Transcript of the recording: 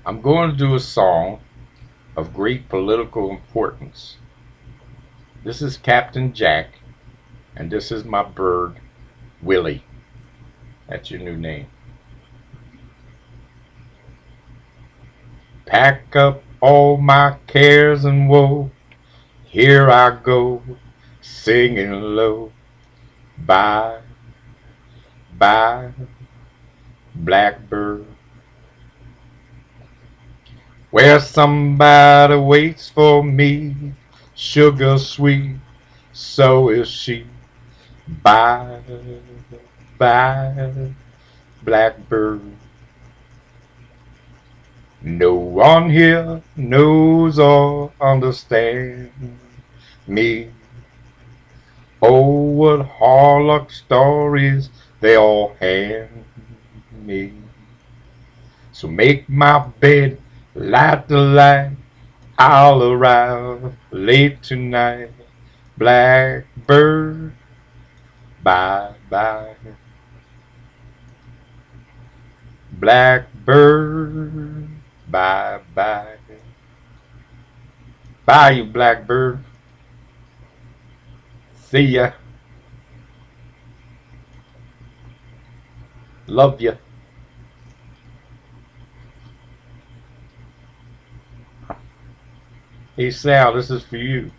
I'm going to do a song of great political importance. This is Captain Jack, and this is my bird, Willie. That's your new name. Pack up all my cares and woe. Here I go, singing low. Bye, bye, blackbird. Where somebody waits for me, sugar sweet, so is she. Bye, bye, blackbird. No one here knows or understands me. Oh, what Harlock stories they all hand me. So make my bed, light the light, I'll arrive late tonight. Blackbird, bye bye. Blackbird, bye bye. Bye, you blackbird. See ya. Love ya. Hey Sal, this is for you.